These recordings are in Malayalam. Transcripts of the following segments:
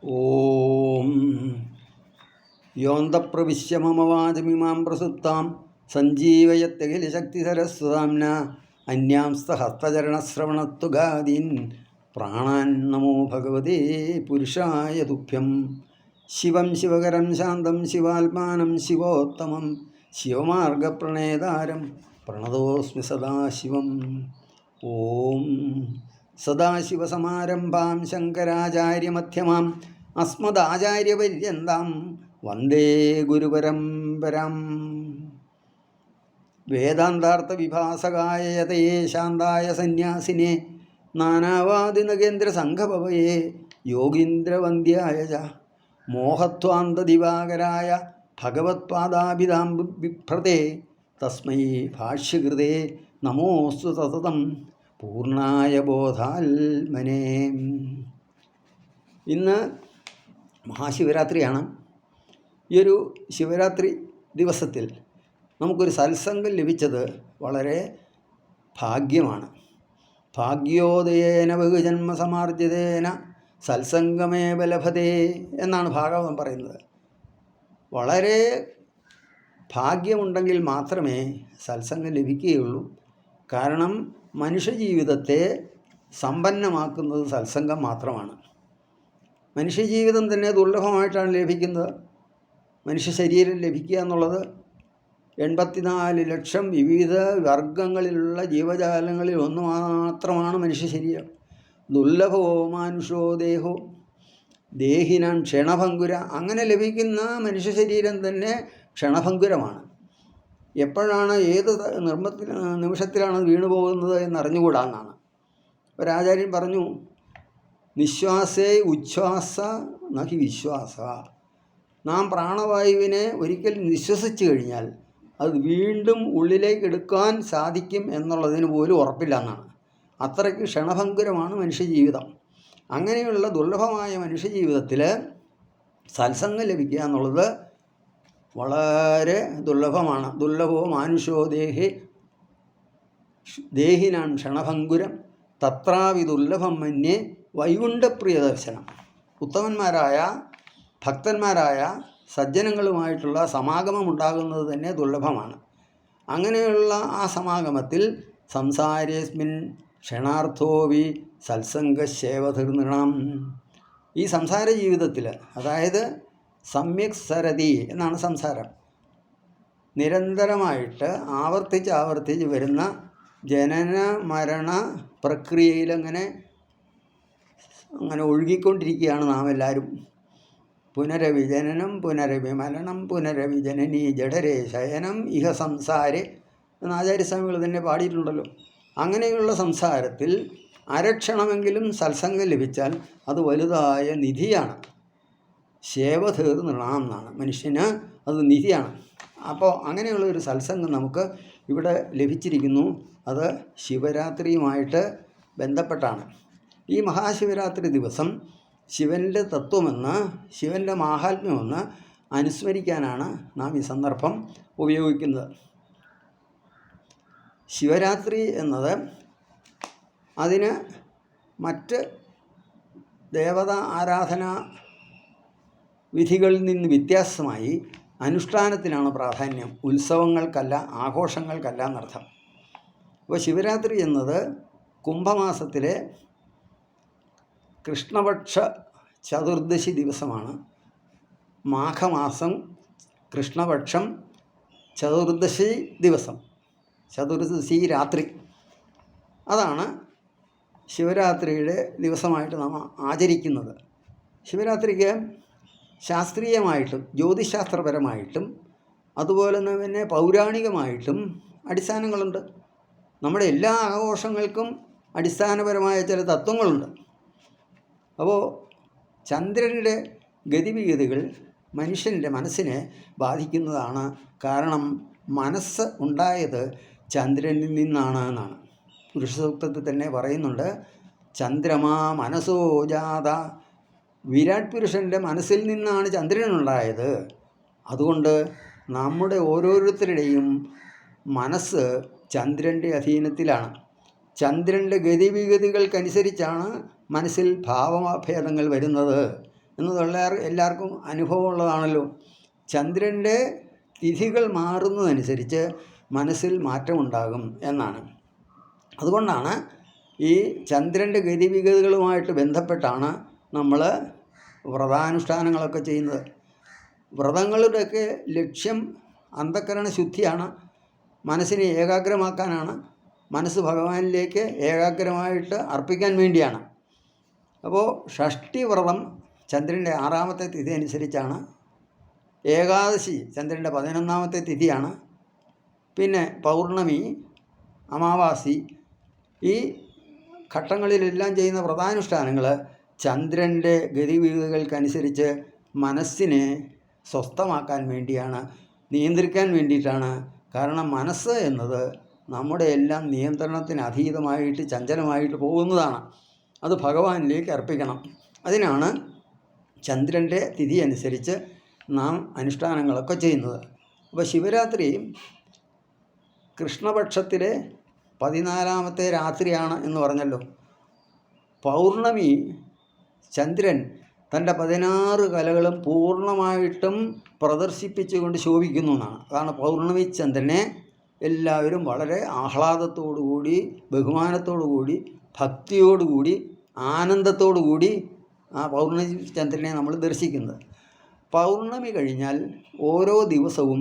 ഓം യോന്തപ്രവിശ്യ മമ വാചമിമാം പ്രസുപ്താം സഞ്ജീവയത്യഖിലശക്തിസരസ്വതാംന അന്യാംസ്തഹസ്തചരണശ്രവണത്വഗാദീൻ പ്രാണാൻ നമോ ഭഗവതേ പുരുഷായ തുഭ്യം. ശിവം ശിവകരം ശാന്തം ശിവാത്മാനം ശിവോത്തമം ശിവമാർഗപ്രണേതാരം പ്രണതോസ്മി സദാശിവം. ഓം സദാശിവസമാരംഭാം ശങ്കരാചാര്യമധ്യമാം അസ്മദാചാര്യപര്യന്താം വന്ദേ ഗുരുപരമ്പരാം. വേദാന്താർത്ഥവിഭാസകായ യതയേ ശാന്തായ സന്യാസിനെ നാനാവാദിനകേന്ദ്രസംഘഭവയേ യോഗീന്ദ്രവന്ദ്യായ ച മോഹത്വാന്തദിവാകരായ ഭഗവത്പാദാഭിധാം ബിഭ്രതേ തസ്മൈ ഭാഷ്യകൃതേ നമോസ്തു സതതം പൂർണ്ണായ ബോധാത്മനേ. ഇന്ന് മഹാശിവരാത്രിയാണ്. ഈ ഒരു ശിവരാത്രി ദിവസത്തിൽ നമുക്കൊരു സത്സംഗം ലഭിച്ചത് വളരെ ഭാഗ്യമാണ്. ഭാഗ്യോദയേന ബഹുജന്മസമാർജിതേന സത്സംഗമേവ ലഭതേ എന്നാണ് ഭാഗവതം പറയുന്നത്. വളരെ ഭാഗ്യമുണ്ടെങ്കിൽ മാത്രമേ സത്സംഗം ലഭിക്കുകയുള്ളൂ. കാരണം മനുഷ്യജീവിതത്തെ സമ്പന്നമാക്കുന്നത് സത്സംഗം മാത്രമാണ്. മനുഷ്യജീവിതം തന്നെ ദുർലഭമായിട്ടാണ് ലഭിക്കുന്നത്. മനുഷ്യ ശരീരം ലഭിക്കുക എന്നുള്ളത് 84 ലക്ഷം വിവിധ വർഗങ്ങളിലുള്ള ജീവജാലങ്ങളിൽ ഒന്ന് മാത്രമാണ് മനുഷ്യ ശരീരം. ദുർലഭോ മാനുഷോ ദേഹോ ദേഹിനാം ക്ഷണഭങ്കുര. അങ്ങനെ ലഭിക്കുന്ന മനുഷ്യ ശരീരം തന്നെ ക്ഷണഭങ്കുരമാണ്. എപ്പോഴാണ് ഏത് നിമിഷത്തിലാണ് വീണുപോകുന്നത് എന്നറിഞ്ഞുകൂടാന്നാണ്. ഒരാചാര്യൻ പറഞ്ഞു, നിശ്വാസേ ഉച്ഛ്വാസ നഹി വിശ്വാസ. നാം പ്രാണവായുവിനെ ഒരിക്കൽ നിശ്വസിച്ചു കഴിഞ്ഞാൽ അത് വീണ്ടും ഉള്ളിലേക്ക് എടുക്കാൻ സാധിക്കും എന്നുള്ളതിന് പോലും ഉറപ്പില്ല എന്നാണ്. അത്രയ്ക്ക് ക്ഷണഭങ്കുരമാണ് മനുഷ്യജീവിതം. അങ്ങനെയുള്ള ദുർലഭമായ മനുഷ്യജീവിതത്തിൽ സത്സംഗം ലഭിക്കുക എന്നുള്ളത് വളരെ ദുർലഭമാണ്. ദുർലഭോ മാനുഷോ ദേഹിനാൻ ക്ഷണഭങ്കുരം തത്രാവി ദുർലഭം മന്യേ വൈകുണ്ഠപ്രിയ ദർശനം. ഉത്തമന്മാരായ ഭക്തന്മാരായ സജ്ജനങ്ങളുമായിട്ടുള്ള സമാഗമം ഉണ്ടാകുന്നത് തന്നെ ദുർലഭമാണ്. അങ്ങനെയുള്ള ആ സമാഗമത്തിൽ സംസാരേസ്മിൻ ക്ഷണാർത്ഥോവി സത്സംഗശേവതീർണം. ഈ സംസാര ജീവിതത്തിൽ, അതായത് സമ്യക് സരതി എന്നാണ് സംസാരം, നിരന്തരമായിട്ട് ആവർത്തിച്ച് വരുന്ന ജനന മരണ പ്രക്രിയയിലങ്ങനെ ഒഴുകിക്കൊണ്ടിരിക്കുകയാണ് നാം എല്ലാവരും. പുനരവിജനനം പുനരവിമരണം പുനരവിജനനീ ജഠരേ ശയനം ഇഹ സംസാരെ എന്ന് ആചാര്യസ്വാമികൾ തന്നെ പാടിയിട്ടുണ്ടല്ലോ. അങ്ങനെയുള്ള സംസാരത്തിൽ അരക്ഷണമെങ്കിലും സത്സംഗം ലഭിച്ചാൽ അത് വലുതായ നിധിയാണ്. ശേവതീർണം എന്നാണ്, മനുഷ്യന് അത് നിധിയാണ്. അപ്പോൾ അങ്ങനെയുള്ള ഒരു സത്സംഗം നമുക്ക് ഇവിടെ ലഭിച്ചിരിക്കുന്നു. അത് ശിവരാത്രിയുമായിട്ട് ബന്ധപ്പെട്ടാണ്. ഈ മഹാശിവരാത്രി ദിവസം ശിവൻ്റെ തത്വമെന്ന്, ശിവൻ്റെ മാഹാത്മ്യമെന്ന് അനുസ്മരിക്കാനാണ് നാം ഈ സന്ദർഭം ഉപയോഗിക്കുന്നത്. ശിവരാത്രി എന്നത് അതിന് മറ്റ് ദേവതാ ആരാധനാ വിധികളിൽ നിന്ന് വ്യത്യാസമായി അനുഷ്ഠാനത്തിനാണ് പ്രാധാന്യം, ഉത്സവങ്ങൾക്കല്ല, ആഘോഷങ്ങൾക്കല്ല എന്നർത്ഥം. അപ്പോൾ ശിവരാത്രി എന്നത് കുംഭമാസത്തിലെ കൃഷ്ണപക്ഷ ചതുർദശി ദിവസമാണ്. മാഘമാസം കൃഷ്ണപക്ഷം ചതുർദശി ദിവസം, ചതുർദശി രാത്രി, അതാണ് ശിവരാത്രിയുടെ ദിവസമായിട്ട് നാം ആചരിക്കുന്നത്. ശിവരാത്രിക്ക് ശാസ്ത്രീയമായിട്ടും ജ്യോതിശാസ്ത്രപരമായിട്ടും അതുപോലെ തന്നെ പൗരാണികമായിട്ടും അടിസ്ഥാനങ്ങളുണ്ട്. നമ്മുടെ എല്ലാ ആഘോഷങ്ങൾക്കും അടിസ്ഥാനപരമായ ചില തത്വങ്ങളുണ്ട്. അപ്പോൾ ചന്ദ്രൻ്റെ ഗതിവിഗതികൾ മനുഷ്യൻ്റെ മനസ്സിനെ ബാധിക്കുന്നതാണ്. കാരണം മനസ്സ് ഉണ്ടായത് ചന്ദ്രനിൽ നിന്നാണ് എന്നാണ് പുരുഷസൂക്തത്തിൽ തന്നെ പറയുന്നുണ്ട്. ചന്ദ്രമാ മനസ്സോ ജാത. വിരാട് പുരുഷൻ്റെ മനസ്സിൽ നിന്നാണ് ചന്ദ്രനുണ്ടായത്. അതുകൊണ്ട് നമ്മുടെ ഓരോരുത്തരുടെയും മനസ്സ് ചന്ദ്രൻ്റെ അധീനത്തിലാണ്. ചന്ദ്രൻ്റെ ഗതിവിഗതികൾക്കനുസരിച്ചാണ് മനസ്സിൽ ഭാവഭേദങ്ങൾ വരുന്നത്. എന്നതുള്ള എല്ലാവർക്കും അനുഭവമുള്ളതാണല്ലോ. ചന്ദ്രൻ്റെ തിഥികൾ മാറുന്നതനുസരിച്ച് മനസ്സിൽ മാറ്റമുണ്ടാകും എന്നാണ്. അതുകൊണ്ടാണ് ഈ ചന്ദ്രൻ്റെ ഗതിവിഗതികളുമായിട്ട് ബന്ധപ്പെട്ടാണ് നമ്മൾ വ്രതാനുഷ്ഠാനങ്ങളൊക്കെ ചെയ്യുന്നത്. വ്രതങ്ങളുടെയൊക്കെ ലക്ഷ്യം അന്ധക്കരണ ശുദ്ധിയാണ്, മനസ്സിനെ ഏകാഗ്രമാക്കാനാണ്, മനസ്സ് ഭഗവാനിലേക്ക് ഏകാഗ്രമായിട്ട് അർപ്പിക്കാൻ വേണ്ടിയാണ്. അപ്പോൾ ഷഷ്ഠി വ്രതം ചന്ദ്രൻ്റെ 6ാമത്തെ തിഥി അനുസരിച്ചാണ്, ഏകാദശി ചന്ദ്രൻ്റെ 11ാമത്തെ തിഥിയാണ്, പിന്നെ പൗർണമി, അമാവാസി, ഈ ഘട്ടങ്ങളിലെല്ലാം ചെയ്യുന്ന വ്രതാനുഷ്ഠാനങ്ങൾ ചന്ദ്രൻ്റെ ഗതിവിഗതികൾക്കനുസരിച്ച് മനസ്സിനെ സ്വസ്ഥമാക്കാൻ വേണ്ടിയാണ്, നിയന്ത്രിക്കാൻ വേണ്ടിയിട്ടാണ്. കാരണം മനസ്സ് എന്നത് നമ്മുടെ എല്ലാം നിയന്ത്രണത്തിന് അതീതമായിട്ട് ചഞ്ചലമായിട്ട് പോകുന്നതാണ്. അത് ഭഗവാനിലേക്ക് അർപ്പിക്കണം. അതിനാണ് ചന്ദ്രൻ്റെ തിഥി അനുസരിച്ച് നാം അനുഷ്ഠാനങ്ങളൊക്കെ ചെയ്യുന്നത്. അപ്പോൾ ശിവരാത്രി കൃഷ്ണപക്ഷത്തിലെ 14ാമത്തെ രാത്രിയാണ് എന്ന് പറഞ്ഞല്ലോ. പൗർണമി ചന്ദ്രൻ തൻ്റെ 16 കലകളും പൂർണ്ണമായിട്ടും പ്രദർശിപ്പിച്ചുകൊണ്ട് ശോഭിക്കുന്നു എന്നാണ്. അതാണ് പൗർണമി ചന്ദ്രനെ എല്ലാവരും വളരെ ആഹ്ലാദത്തോടുകൂടി, ബഹുമാനത്തോടുകൂടി, ഭക്തിയോടുകൂടി, ആനന്ദത്തോടുകൂടി ആ പൗർണമി ചന്ദ്രനെ നമ്മൾ ദർശിക്കുന്നത്. പൗർണമി കഴിഞ്ഞാൽ ഓരോ ദിവസവും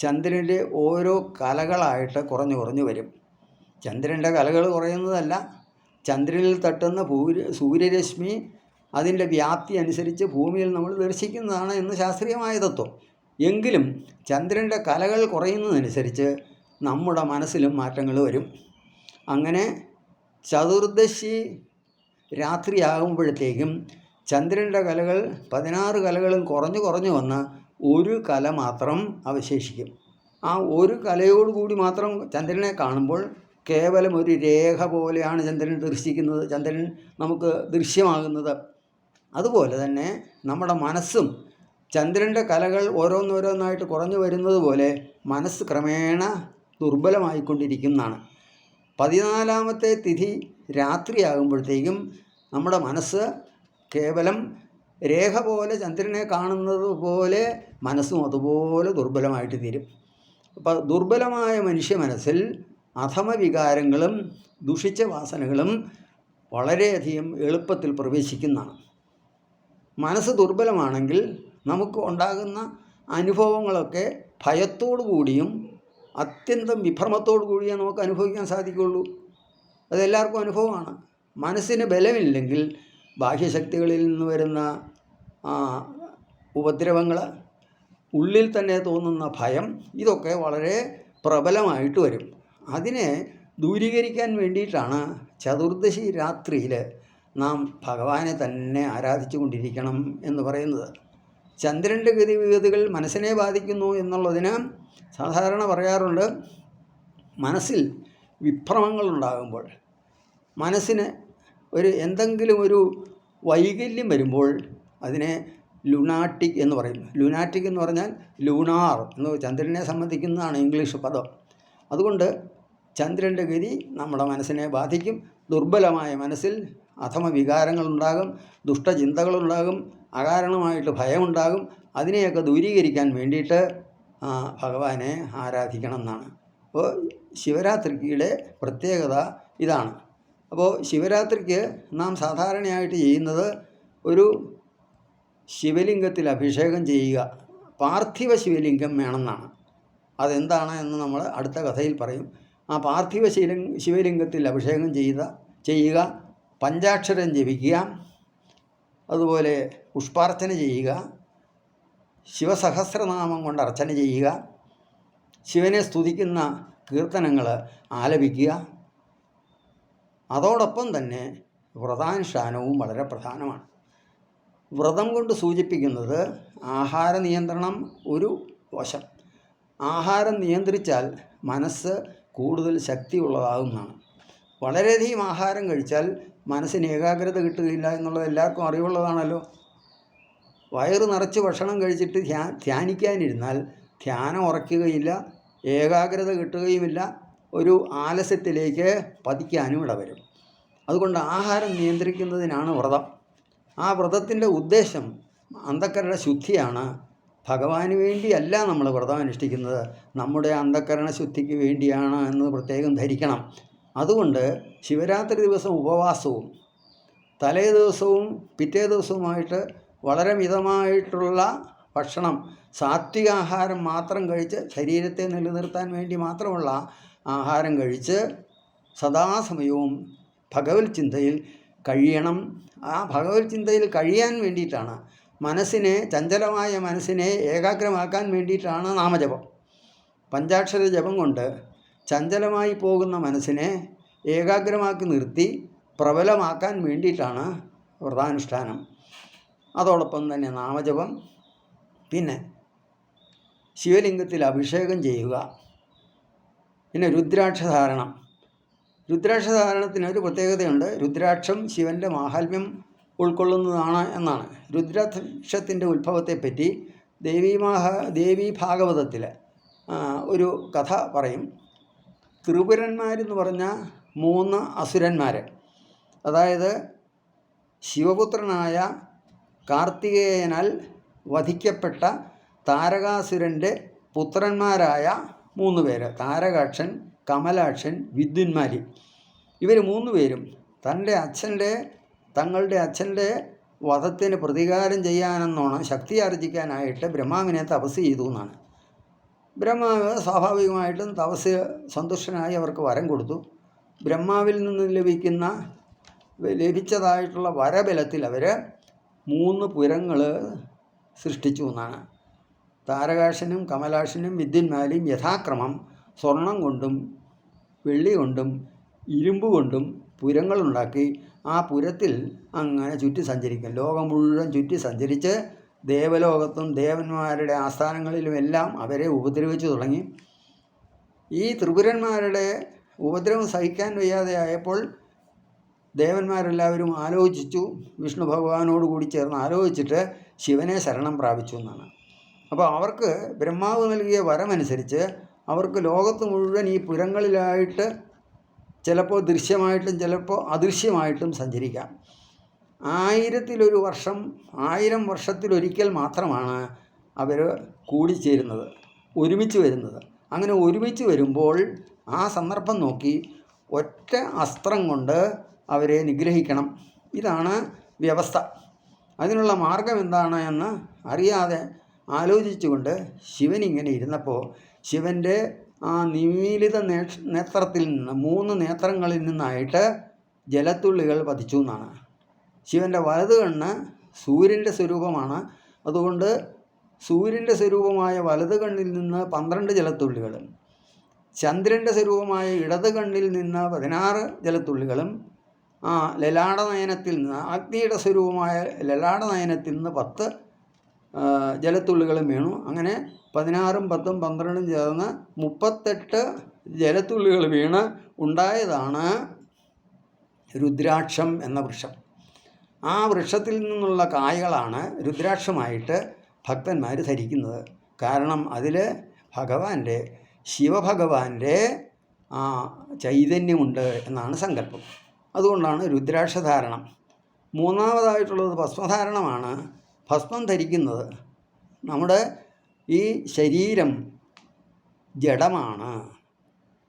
ചന്ദ്രൻ്റെ ഓരോ കലകളായിട്ട് കുറഞ്ഞു കുറഞ്ഞു വരും. ചന്ദ്രൻ്റെ കലകൾ കുറയുന്നതല്ല, ചന്ദ്രനിൽ തട്ടുന്ന സൂര്യരശ്മി അതിൻ്റെ വ്യാപ്തി അനുസരിച്ച് ഭൂമിയിൽ നമ്മൾ ദർശിക്കുന്നതാണ് എന്ന് ശാസ്ത്രീയമായ തത്വം. എങ്കിലും ചന്ദ്രൻ്റെ കലകൾ കുറയുന്നതനുസരിച്ച് നമ്മുടെ മനസ്സിലും മാറ്റങ്ങൾ വരും. അങ്ങനെ ചതുർദശി രാത്രിയാകുമ്പോഴത്തേക്കും ചന്ദ്രൻ്റെ കലകൾ 16 കലകളും കുറഞ്ഞു കുറഞ്ഞു വന്ന് ഒരു കല മാത്രം അവശേഷിക്കും. ആ ഒരു കലയോടുകൂടി മാത്രം ചന്ദ്രനെ കാണുമ്പോൾ കേവലം ഒരു രേഖ പോലെയാണ് ചന്ദ്രൻ ദർശിക്കുന്നത്, ചന്ദ്രൻ നമുക്ക് ദൃശ്യമാകുന്നത്. അതുപോലെ തന്നെ നമ്മുടെ മനസ്സും ചന്ദ്രൻ്റെ കലകൾ ഓരോന്നോരോന്നായിട്ട് കുറഞ്ഞു വരുന്നത് പോലെ മനസ്സ് ക്രമേണ ദുർബലമായിക്കൊണ്ടിരിക്കുന്നതാണ്. 14ാമത്തെ തിഥി രാത്രിയാകുമ്പോഴത്തേക്കും നമ്മുടെ മനസ്സ് കേവലം രേഖ പോലെ ചന്ദ്രനെ കാണുന്നത് പോലെ മനസ്സും അതുപോലെ ദുർബലമായിട്ട് തീരും. അപ്പോൾ ദുർബലമായ മനുഷ്യ മനസ്സിൽ അധമവികാരങ്ങളും ദുഷിച്ച വാസനകളും വളരെയധികം എളുപ്പത്തിൽ പ്രവേശിക്കുന്നതാണ്. മനസ്സ് ദുർബലമാണെങ്കിൽ നമുക്ക് ഉണ്ടാകുന്ന അനുഭവങ്ങളൊക്കെ ഭയത്തോടു കൂടിയും അത്യന്തം വിഭ്രമത്തോടു കൂടിയേ നമുക്ക് അനുഭവിക്കാൻ സാധിക്കുകയുള്ളൂ. അതെല്ലാവർക്കും അനുഭവമാണ്. മനസ്സിന് ബലമില്ലെങ്കിൽ ബാഹ്യശക്തികളിൽ നിന്ന് വരുന്ന ഉപദ്രവങ്ങൾ, ഉള്ളിൽ തന്നെ തോന്നുന്ന ഭയം, ഇതൊക്കെ വളരെ പ്രബലമായിട്ട് വരും. അതിനെ ദൂരീകരിക്കാൻ വേണ്ടിയിട്ടാണ് ചതുർദശി രാത്രിയിൽ നാം ഭഗവാനെ തന്നെ ആരാധിച്ചു കൊണ്ടിരിക്കണം എന്ന് പറയുന്നത്. ചന്ദ്രൻ്റെ ഗതിവിഗതികൾ മനസ്സിനെ ബാധിക്കുന്നു എന്നുള്ളതിന് സാധാരണ പറയാറുണ്ട്, മനസ്സിൽ വിഭ്രമങ്ങളുണ്ടാകുമ്പോൾ, മനസ്സിന് എന്തെങ്കിലും ഒരു വൈകല്യം വരുമ്പോൾ അതിനെ ലുനാറ്റിക് എന്ന് പറയും. ലുനാറ്റിക് എന്ന് പറഞ്ഞാൽ ലൂണാർ എന്ന് ചന്ദ്രനെ സംബന്ധിക്കുന്നതാണ് ഇംഗ്ലീഷ് പദം. അതുകൊണ്ട് ചന്ദ്രൻ്റെ ഗതി നമ്മുടെ മനസ്സിനെ ബാധിക്കും. ദുർബലമായ മനസ്സിൽ അധമ വികാരങ്ങളുണ്ടാകും, ദുഷ്ടചിന്തകളുണ്ടാകും, അകാരണമായിട്ട് ഭയമുണ്ടാകും. അതിനെയൊക്കെ ദൂരീകരിക്കാൻ വേണ്ടിയിട്ട് ഭഗവാനെ ആരാധിക്കണം എന്നാണ്. അപ്പോൾ ശിവരാത്രിയുടെ പ്രത്യേകത ഇതാണ്. അപ്പോൾ ശിവരാത്രിക്ക് നാം സാധാരണയായിട്ട് ചെയ്യുന്നത് ഒരു ശിവലിംഗത്തിൽ അഭിഷേകം ചെയ്യുക, പാർത്ഥിവ ശിവലിംഗം വേണമെന്നാണ്. അതെന്താണ് എന്ന് നമ്മൾ അടുത്ത കഥയിൽ പറയും. ആ പാർത്ഥിവ ശിവലിംഗത്തിൽ അഭിഷേകം ചെയ്യുക, പഞ്ചാക്ഷരം ജപിക്കുക, അതുപോലെ പുഷ്പാർച്ചന ചെയ്യുക, ശിവസഹസ്രനാമം കൊണ്ട് അർച്ചന ചെയ്യുക, ശിവനെ സ്തുതിക്കുന്ന കീർത്തനങ്ങൾ ആലപിക്കുക. അതോടൊപ്പം തന്നെ വ്രതാനുഷ്ഠാനവും വളരെ പ്രധാനമാണ്. വ്രതം കൊണ്ട് സൂചിപ്പിക്കുന്നത് ആഹാര നിയന്ത്രണം ഒരു വശം. ആഹാരം നിയന്ത്രിച്ചാൽ മനസ്സ് കൂടുതൽ ശക്തിയുള്ളതാകുന്നതാണ്. വളരെയധികം ആഹാരം കഴിച്ചാൽ മനസ്സിന് ഏകാഗ്രത കിട്ടുകയില്ല എന്നുള്ളത് എല്ലാവർക്കും അറിവുള്ളതാണല്ലോ. വയറ് നിറച്ച് ഭക്ഷണം കഴിച്ചിട്ട് ധ്യാനിക്കാനിരുന്നാൽ ധ്യാനം ഉറയ്ക്കുകയില്ല, ഏകാഗ്രത കിട്ടുകയുമില്ല, ഒരു ആലസ്യത്തിലേക്ക് പതിക്കാനും ഇടവരും. അതുകൊണ്ട് ആഹാരം നിയന്ത്രിക്കുന്നതിനാണ് വ്രതം. ആ വ്രതത്തിൻ്റെ ഉദ്ദേശം അന്ധക്കരണ ശുദ്ധിയാണ്. ഭഗവാന് വേണ്ടിയല്ല നമ്മൾ വ്രതം അനുഷ്ഠിക്കുന്നത്, നമ്മുടെ അന്ധക്കരണ ശുദ്ധിക്ക് വേണ്ടിയാണ് എന്ന് പ്രത്യേകം ധരിക്കണം. അതുകൊണ്ട് ശിവരാത്രി ദിവസം ഉപവാസവും തലേ ദിവസവും പിറ്റേ ദിവസവുമായിട്ട് വളരെ മിതമായിട്ടുള്ള ഭക്ഷണം, സാത്വികാഹാരം മാത്രം കഴിച്ച് ശരീരത്തെ നിലനിർത്താൻ വേണ്ടി മാത്രമുള്ള ആഹാരം കഴിച്ച് സദാസമയവും ഭഗവത് ചിന്തയിൽ കഴിയണം. ആ ഭഗവത് ചിന്തയിൽ കഴിയാൻ വേണ്ടിയിട്ടാണ്, മനസ്സിനെ, ചഞ്ചലമായ മനസ്സിനെ ഏകാഗ്രമാക്കാൻ വേണ്ടിയിട്ടാണ് നാമജപം. പഞ്ചാക്ഷര ജപം കൊണ്ട് ചഞ്ചലമായി പോകുന്ന മനസ്സിനെ ഏകാഗ്രമാക്കി നിർത്തി പ്രബലമാക്കാൻ വേണ്ടിയിട്ടാണ് വ്രതാനുഷ്ഠാനം. അതോടൊപ്പം തന്നെ നാമജപം, പിന്നെ ശിവലിംഗത്തിൽ അഭിഷേകം ചെയ്യുക, പിന്നെ രുദ്രാക്ഷധാരണം. രുദ്രാക്ഷധാരണത്തിന് ഒരു പ്രത്യേകതയുണ്ട്. രുദ്രാക്ഷം ശിവൻ്റെ മാഹാത്മ്യം ഉൾക്കൊള്ളുന്നതാണ് എന്നാണ്. രുദ്രാക്ഷത്തിൻ്റെ ഉത്ഭവത്തെപ്പറ്റി ദേവീ ഭാഗവതത്തിൽ ഒരു കഥ പറയും. ത്രിപുരന്മാരെന്ന് പറഞ്ഞ 3 അസുരന്മാർ, അതായത് ശിവപുത്രനായ കാർത്തികേയനാൽ വധിക്കപ്പെട്ട താരകാസുരൻ്റെ പുത്രന്മാരായ 3 പേര്, താരകാക്ഷൻ, കമലാക്ഷൻ, വിദ്യുന്മാലി. ഇവർ 3 പേരും തങ്ങളുടെ അച്ഛൻ്റെ വധത്തിന് പ്രതികാരം ചെയ്യാനെന്നോണം ശക്തി ആർജിക്കാനായിട്ട് ബ്രഹ്മാവിനെ തപസ് ചെയ്തു എന്നാണ്. ബ്രഹ്മാവ് സ്വാഭാവികമായിട്ടും തപസ് സന്തുഷ്ടനായി അവർക്ക് വരം കൊടുത്തു. ബ്രഹ്മാവിൽ നിന്ന് ലഭിച്ചതായിട്ടുള്ള വരബലത്തിൽ അവർ 3 പുരങ്ങൾ സൃഷ്ടിച്ചു എന്നാണ്. താരകാശനും കമലാക്ഷനും വിദ്യുന്മാലിയും യഥാക്രമം സ്വർണം കൊണ്ടും വെള്ളി കൊണ്ടും ഇരുമ്പ് കൊണ്ടും പുരങ്ങളുണ്ടാക്കി ആ പുരത്തിൽ അങ്ങനെ ചുറ്റി സഞ്ചരിക്കും. ലോകം മുഴുവൻ ചുറ്റി സഞ്ചരിച്ച് ദേവലോകത്തും ദേവന്മാരുടെ ആസ്ഥാനങ്ങളിലുമെല്ലാം അവരെ ഉപദ്രവിച്ചു തുടങ്ങി. ഈ ത്രിപുരന്മാരുടെ ഉപദ്രവം സഹിക്കാൻ വയ്യാതെയായപ്പോൾ ദേവന്മാരെല്ലാവരും ആലോചിച്ചു, വിഷ്ണു ഭഗവാനോട് കൂടി ചേർന്ന് ആലോചിച്ചിട്ട് ശിവനെ ശരണം പ്രാപിച്ചു എന്നാണ്. അപ്പോൾ അവർക്ക് ബ്രഹ്മാവ് നൽകിയ വരമനുസരിച്ച് അവർക്ക് ലോകത്ത് മുഴുവൻ ഈ പുരങ്ങളിലായിട്ട് ചിലപ്പോൾ ദൃശ്യമായിട്ടും ചിലപ്പോൾ അദൃശ്യമായിട്ടും സഞ്ചരിക്കാം. 1000 വർഷം, 1000 വർഷത്തിലൊരിക്കൽ മാത്രമാണ് അവർ കൂടിച്ചേരുന്നത്, ഒരുമിച്ച് വരുന്നത്. അങ്ങനെ ഒരുമിച്ച് വരുമ്പോൾ ആ സന്ദർഭം നോക്കി ഒറ്റ അസ്ത്രം കൊണ്ട് അവരെ നിഗ്രഹിക്കണം. ഇതാണ് വ്യവസ്ഥ. അതിനുള്ള മാർഗം എന്താണ് എന്ന് അറിയാതെ ആലോചിച്ചുകൊണ്ട് ശിവൻ ഇങ്ങനെ ഇരുന്നപ്പോൾ ശിവൻ്റെ ആ നിമീലിത നേത്രത്തിൽ നിന്ന് 3 നേത്രങ്ങളിൽ നിന്നായിട്ട് ജലത്തുള്ളികൾ പതിച്ചു എന്നാണ്. ശിവൻ്റെ വലത് കണ്ണ് സൂര്യൻ്റെ സ്വരൂപമാണ്. അതുകൊണ്ട് സൂര്യൻ്റെ സ്വരൂപമായ വലത് കണ്ണിൽ നിന്ന് 12 ജലത്തുള്ളികളും ചന്ദ്രൻ്റെ സ്വരൂപമായ ഇടത് കണ്ണിൽ നിന്ന് 16 ജലത്തുള്ളികളും ലലാടനയനത്തിൽ നിന്ന്, അഗ്നിയുടെ സ്വരൂപമായ ലലാടനയനത്തിൽ നിന്ന് 10 ജലത്തുള്ളികളും വീണു. അങ്ങനെ 16ഉം 10ഉം 12ഉം ചേർന്ന് 38 ജലത്തുള്ളികൾ വീണ് ഉണ്ടായതാണ് രുദ്രാക്ഷം എന്ന വൃക്ഷം. ആ വൃക്ഷത്തിൽ നിന്നുള്ള കായകളാണ് രുദ്രാക്ഷമായിട്ട് ഭക്തന്മാർ ധരിക്കുന്നത്. കാരണം അതിൽ ശിവഭഗവാന്റെ ചൈതന്യമുണ്ട് എന്നാണ് സങ്കല്പം. അതുകൊണ്ടാണ് രുദ്രാക്ഷധാരണം. 3ാമതായിട്ടുള്ളത് ഭസ്മധാരണമാണ്. ഭസ്മം ധരിക്കുന്നത്, നമ്മുടെ ഈ ശരീരം ജഡമാണ്,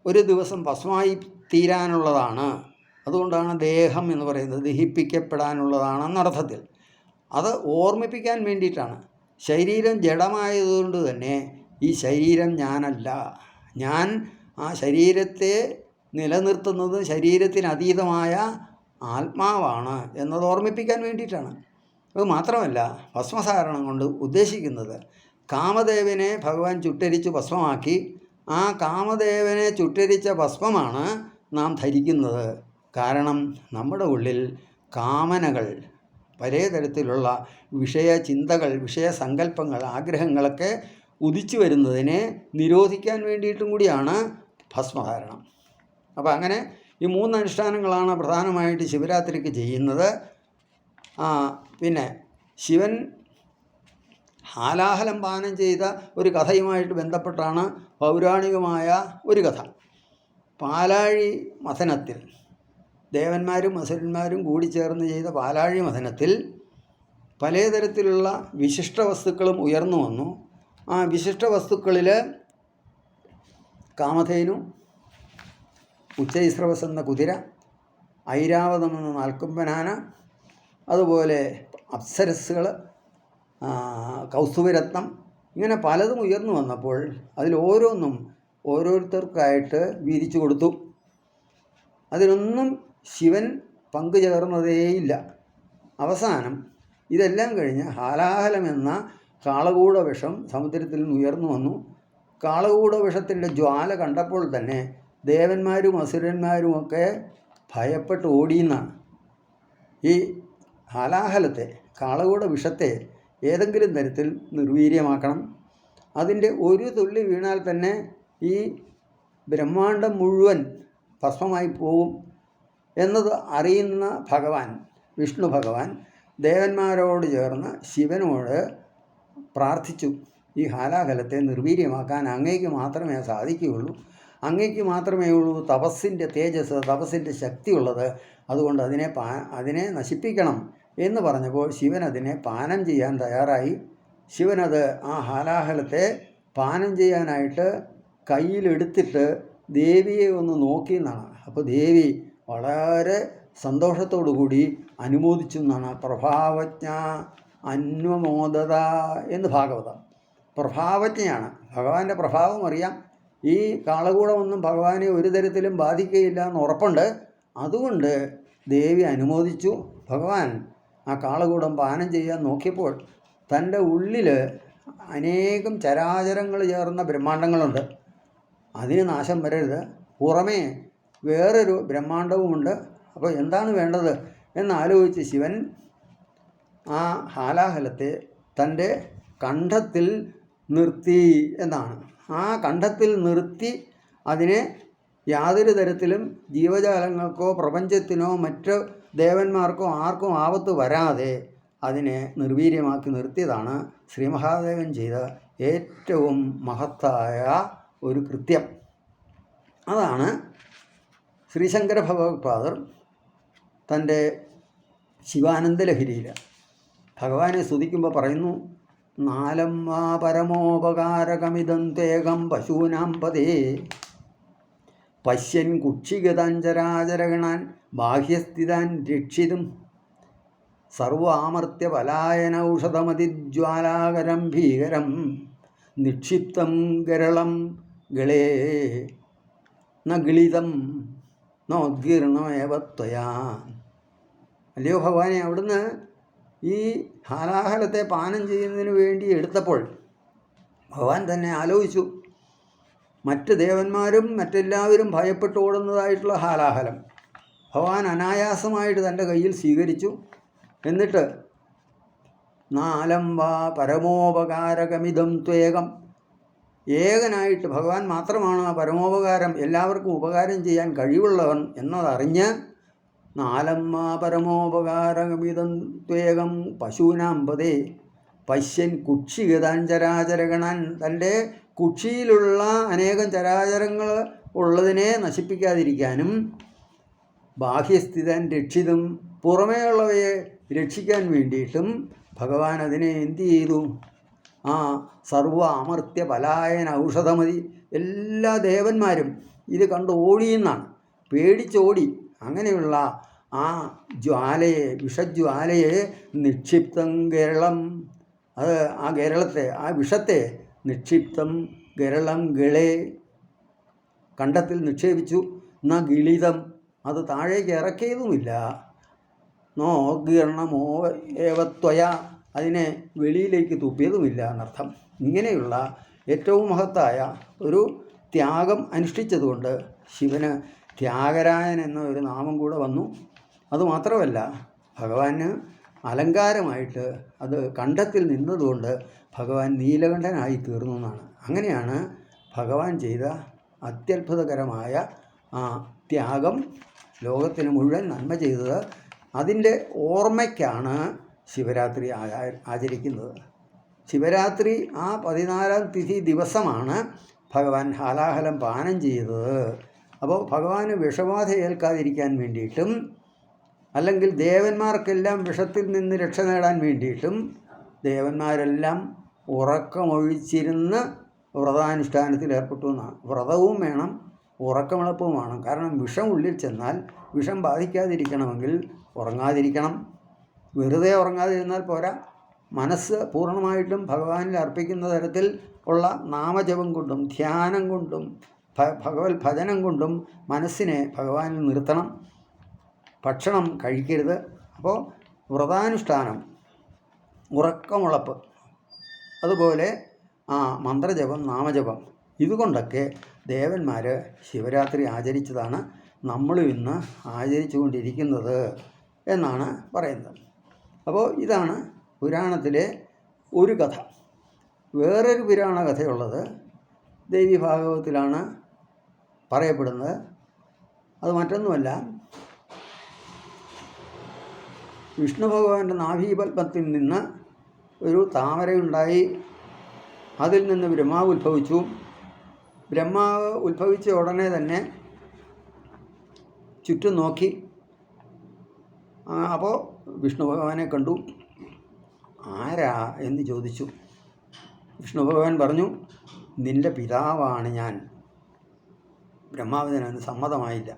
ഒരു ദിവസം ഭസ്മമായി തീരാനുള്ളതാണ്. അതുകൊണ്ടാണ് ദേഹം എന്ന് പറയുന്നത്, ദഹിപ്പിക്കപ്പെടാനുള്ളതാണെന്നർത്ഥത്തിൽ. അത് ഓർമ്മിപ്പിക്കാൻ വേണ്ടിയിട്ടാണ്. ശരീരം ജഡമായതുകൊണ്ട് തന്നെ ഈ ശരീരം ഞാനല്ല, ഞാൻ ആ ശരീരത്തെ നിലനിർത്തുന്നത് ശരീരത്തിനതീതമായ ആത്മാവാണ് എന്നത് ഓർമ്മിപ്പിക്കാൻ വേണ്ടിയിട്ടാണ്. അത് മാത്രമല്ല, ഭസ്മധാരണം കൊണ്ട് ഉദ്ദേശിക്കുന്നത് കാമദേവനെ ഭഗവാൻ ചുട്ടരിച്ച് ഭസ്മമാക്കി. ആ കാമദേവനെ ചുട്ടരിച്ച ഭസ്മമാണ് നാം ധരിക്കുന്നത്. കാരണം നമ്മുടെ ഉള്ളിൽ കാമനകൾ, പല തരത്തിലുള്ള വിഷയചിന്തകൾ, വിഷയസങ്കല്പങ്ങൾ, ആഗ്രഹങ്ങളൊക്കെ ഉദിച്ചു വരുന്നതിനെ നിരോധിക്കാൻ വേണ്ടിയിട്ടും കൂടിയാണ് ഭസ്മധാരണം. അപ്പോൾ അങ്ങനെ ഈ 3 അനുഷ്ഠാനങ്ങളാണ് പ്രധാനമായിട്ട് ശിവരാത്രിക്ക് ചെയ്യുന്നത്. പിന്നെ ശിവൻ ഹാലാഹലം പാനം ചെയ്ത ഒരു കഥയുമായിട്ട് ബന്ധപ്പെട്ടാണ് പൗരാണികമായ ഒരു കഥ. പാലാഴി മഥനത്തിൽ ദേവന്മാരും അസുരന്മാരും കൂടി ചേർന്ന് ചെയ്ത പാലാഴി മഥനത്തിൽ പലതരത്തിലുള്ള വിശിഷ്ട വസ്തുക്കളും ഉയർന്നു വന്നു. ആ വിശിഷ്ട വസ്തുക്കളിൽ കാമധേനു, ഉച്ചൈസ്രവസ് എന്ന കുതിര, ഐരാവതം എന്ന നാൽക്കൊമ്പനാന, അതുപോലെ അപ്സരസ്സുകൾ, കൗസ്തുഭരത്നം, ഇങ്ങനെ പലതും ഉയർന്നു വന്നപ്പോൾ അതിൽ ഓരോന്നും ഓരോരുത്തർക്കായിട്ട് വീതിച്ചു കൊടുത്തു. അതിനൊന്നും ശിവൻ പങ്കുചേർന്നതേയില്ല. അവസാനം ഇതെല്ലാം കഴിഞ്ഞ് ഹാലാഹലം എന്ന കാളകൂട വിഷം സമുദ്രത്തിൽ നിന്ന് ഉയർന്നു വന്നു. കാളകൂട വിഷത്തിൻ്റെ ജ്വാല കണ്ടപ്പോൾ തന്നെ ദേവന്മാരും അസുരന്മാരുമൊക്കെ ഭയപ്പെട്ട് ഓടിയെന്നാണ്. ഈ ഹാലാഹലത്തെ, കാളകൂട വിഷത്തെ ഏതെങ്കിലും തരത്തിൽ നിർവീര്യമാക്കണം. അതിൻ്റെ ഒരു തുള്ളി വീണാൽ തന്നെ ഈ ബ്രഹ്മാണ്ടം മുഴുവൻ ഭസ്മമായി പോവും എന്നത് അറിയുന്ന ഭഗവാൻ, വിഷ്ണു ഭഗവാൻ ദേവന്മാരോട് ചേർന്ന് ശിവനോട് പ്രാർത്ഥിച്ചു, ഈ ഹാലാഹലത്തെ നിർവീര്യമാക്കാൻ അങ്ങേക്ക് മാത്രമേ സാധിക്കുകയുള്ളൂ, അങ്ങേക്ക് മാത്രമേ ഉള്ളൂ തപസ്സിൻ്റെ തേജസ്, തപസ്സിൻ്റെ ശക്തിയുള്ളത്, അതുകൊണ്ട് അതിനെ നശിപ്പിക്കണം എന്ന് പറഞ്ഞപ്പോൾ ശിവൻ അതിനെ പാനം ചെയ്യാൻ തയ്യാറായി. ശിവനത് ആ ഹാലാഹലത്തെ പാനം ചെയ്യാനായിട്ട് കയ്യിലെടുത്തിട്ട് ദേവിയെ ഒന്ന് നോക്കിയെന്നാണ്. അപ്പോൾ ദേവി വളരെ സന്തോഷത്തോടു കൂടി അനുമോദിച്ചു എന്നാണ്. പ്രഭാവജ്ഞ അന്വമോദത എന്ന് ഭാഗവതം. പ്രഭാവജ്ഞയാണ്, ഭഗവാന്റെ പ്രഭാവം അറിയാം. ഈ കാളകൂടമൊന്നും ഭഗവാനെ ഒരു തരത്തിലും ബാധിക്കുകയില്ല എന്ന് ഉറപ്പുണ്ട്. അതുകൊണ്ട് ദേവി അനുമോദിച്ചു. ഭഗവാൻ ആ കാളകൂടം പാനം ചെയ്യാൻ നോക്കിയപ്പോൾ തൻ്റെ ഉള്ളിൽ അനേകം ചരാചരങ്ങൾ ചേർന്ന ബ്രഹ്മാണ്ടങ്ങളുണ്ട്. അതിന് നാശം വരരുത്, പുറമേ വേറൊരു ബ്രഹ്മാണ്ടവുമുണ്ട്. അപ്പോൾ എന്താണ് വേണ്ടത് എന്നാലോചിച്ച് ശിവൻ ആ ഹാലാഹലത്തെ തൻ്റെ കണ്ഠത്തിൽ നിർത്തി എന്നാണ്. ആ കണ്ഠത്തിൽ നിർത്തി അതിനെ യാതൊരു തരത്തിലും ജീവജാലങ്ങൾക്കോ പ്രപഞ്ചത്തിനോ മറ്റ് ദേവന്മാർക്കോ ആർക്കും ആപത്ത് വരാതെ അതിനെ നിർവീര്യമാക്കി നിർത്തിയതാണ് ശ്രീ മഹാദേവൻ ചെയ്ത ഏറ്റവും മഹത്തായ ഒരു കൃത്യം. അതാണ് ശ്രീശങ്കര ഭഗവത്പാദർ തൻ്റെ ശിവാനന്ദലഹരിയിൽ ഭഗവാനെ സ്തുതിക്കുമ്പോൾ പറയുന്നു, നാലം വാ പരമോപകാരകമിതം തേകം പശൂനാം പദേ പശ്യൻ കുക്ഷിഗതാഞ്ചരാചരഗണാൻ ബാഹ്യസ്ഥിതാൻ രക്ഷിതും സർവാമർത്യ പലായന ഔഷധമതിജ്വാലാകരം ഭീകരം നിക്ഷിപ്തം ഗരളം ഗളേ ന ഗളിതം നോദ്ഗീർണമേവത്വയാ. അല്ലയോ ഭഗവാനെ, അവിടുന്ന് ഈ ഹാലാഹലത്തെ പാനം ചെയ്യുന്നതിന് വേണ്ടി എടുത്തപ്പോൾ ഭഗവാൻ തന്നെ ആലോചിച്ചു, മറ്റ് ദേവന്മാരും മറ്റെല്ലാവരും ഭയപ്പെട്ട് ഓടുന്നതായിട്ടുള്ള ഹാലാഹലം ഭഗവാൻ അനായാസമായിട്ട് തൻ്റെ കയ്യിൽ സ്വീകരിച്ചു. എന്നിട്ട് നാലം വാ പരമോപകാരകമിതം ത്വേകം, ഏകനായിട്ട് ഭഗവാൻ മാത്രമാണ് ആ പരമോപകാരം, എല്ലാവർക്കും ഉപകാരം ചെയ്യാൻ കഴിവുള്ളവൻ എന്നതറിഞ്ഞ് നാലം വാ പരമോപകാരകമിതം ത്വേകം പശൂനാം പദേ പശ്യൻ കുക്ഷിഗതാൻ ചരാചരഗണാൻ, തൻ്റെ കുക്ഷിയിലുള്ള അനേകം ചരാചരങ്ങൾ ഉള്ളതിനെ നശിപ്പിക്കാതിരിക്കാനും ബാഹ്യസ്ഥിതാൻ രക്ഷിതും, പുറമേയുള്ളവയെ രക്ഷിക്കാൻ വേണ്ടിയിട്ടും ഭഗവാൻ അതിനെ എന്തു ചെയ്തു? ആ സർവ അമർത്യ പലായന ഔഷധമതി, എല്ലാ ദേവന്മാരും ഇത് കണ്ട് ഓടിയെന്നാണ്, പേടിച്ചോടി. അങ്ങനെയുള്ള ആ ജ്വാലയെ, വിഷജ്വാലയെ നിക്ഷിപ്തം ഗരളം, അത് ആ ഗരളത്തെ, ആ വിഷത്തെ നിക്ഷിപ്തം ഗരളം ഗളേ, കണ്ഠത്തിൽ നിക്ഷേപിച്ചു. ന ഗിളിതം, അത് താഴേക്ക് ഇറക്കിയതുമില്ല. നോഗീർണമോ ഏവത്വയ, അതിനെ വെളിയിലേക്ക് തുപ്പിയതുമില്ല എന്നർത്ഥം. ഇങ്ങനെയുള്ള ഏറ്റവും മഹത്തായ ഒരു ത്യാഗം അനുഷ്ഠിച്ചതുകൊണ്ട് ശിവന് ത്യാഗരായൻ എന്ന ഒരു നാമം കൂടെ വന്നു. അതുമാത്രമല്ല, ഭഗവാന് അലങ്കാരമായിട്ട് അത് കണ്ഠത്തിൽ നിന്നതുകൊണ്ട് ഭഗവാൻ നീലകണ്ഠനായി തീർന്നു എന്നാണ്. അങ്ങനെയാണ് ഭഗവാൻ ചെയ്ത അത്യത്ഭുതകരമായ ആ ത്യാഗം ലോകത്തിന് മുഴുവൻ നന്മ ചെയ്തത്. അതിൻ്റെ ഓർമ്മയ്ക്കാണ് ശിവരാത്രി ആചരിക്കുന്നത്. ശിവരാത്രി ആ 14-ാം തിഥി ദിവസമാണ് ഭഗവാൻ ഹാലാഹലം പാനം ചെയ്തത്. അപ്പോൾ ഭഗവാന് വിഷബാധ ഏൽക്കാതിരിക്കാൻ വേണ്ടിയിട്ടും അല്ലെങ്കിൽ ദേവന്മാർക്കെല്ലാം വിഷത്തിൽ നിന്ന് രക്ഷ നേടാൻ വേണ്ടിയിട്ടും ദേവന്മാരെല്ലാം ഉറക്കമൊഴിച്ചിരുന്ന് വ്രതാനുഷ്ഠാനത്തിൽ ഏർപ്പെട്ടു എന്നാണ്. വ്രതവും വേണം, ഉറക്കമെളുപ്പവും വേണം. കാരണം വിഷം ഉള്ളിൽ ചെന്നാൽ വിഷം ബാധിക്കാതിരിക്കണമെങ്കിൽ ഉറങ്ങാതിരിക്കണം. വെറുതെ ഉറങ്ങാതിരുന്നാൽ പോരാ, മനസ്സ് പൂർണ്ണമായിട്ടും ഭഗവാനിൽ അർപ്പിക്കുന്ന തരത്തിൽ ഉള്ള നാമജപം കൊണ്ടും ധ്യാനം കൊണ്ടും ഭഗവത് ഭജനം കൊണ്ടും മനസ്സിനെ ഭഗവാനിൽ നിർത്തണം. ഭക്ഷണം കഴിക്കരുത്. അപ്പോൾ വ്രതാനുഷ്ഠാനം, ഉറക്കമുളപ്പ്, അതുപോലെ മന്ത്രജപം, നാമജപം, ഇതുകൊണ്ടൊക്കെ ദേവന്മാർ ശിവരാത്രി ആചരിച്ചതാണ് നമ്മളും ഇന്ന് ആചരിച്ചു കൊണ്ടിരിക്കുന്നത് എന്നാണ് പറയുന്നത്. അപ്പോൾ ഇതാണ് പുരാണത്തിലെ ഒരു കഥ. വേറൊരു പുരാണ കഥയുള്ളത് ദേവി ഭാഗവതത്തിലാണ് പറയപ്പെടുന്നത്. അത് മറ്റൊന്നുമല്ല, വിഷ്ണു ഭഗവാന്റെ നാഭീപത്മത്തിൽ നിന്ന് ഒരു താമരയുണ്ടായി. അതിൽ നിന്ന് ബ്രഹ്മാവ് ഉത്ഭവിച്ചു. ബ്രഹ്മാവ് ഉത്ഭവിച്ച ഉടനെ തന്നെ ചുറ്റും നോക്കി. അപ്പോൾ വിഷ്ണു ഭഗവാനെ കണ്ടു. ആരാ എന്ന് ചോദിച്ചു. വിഷ്ണു ഭഗവാൻ പറഞ്ഞു, നിൻ്റെ പിതാവാണ് ഞാൻ. ബ്രഹ്മാവിന് സമ്മതമായില്ല.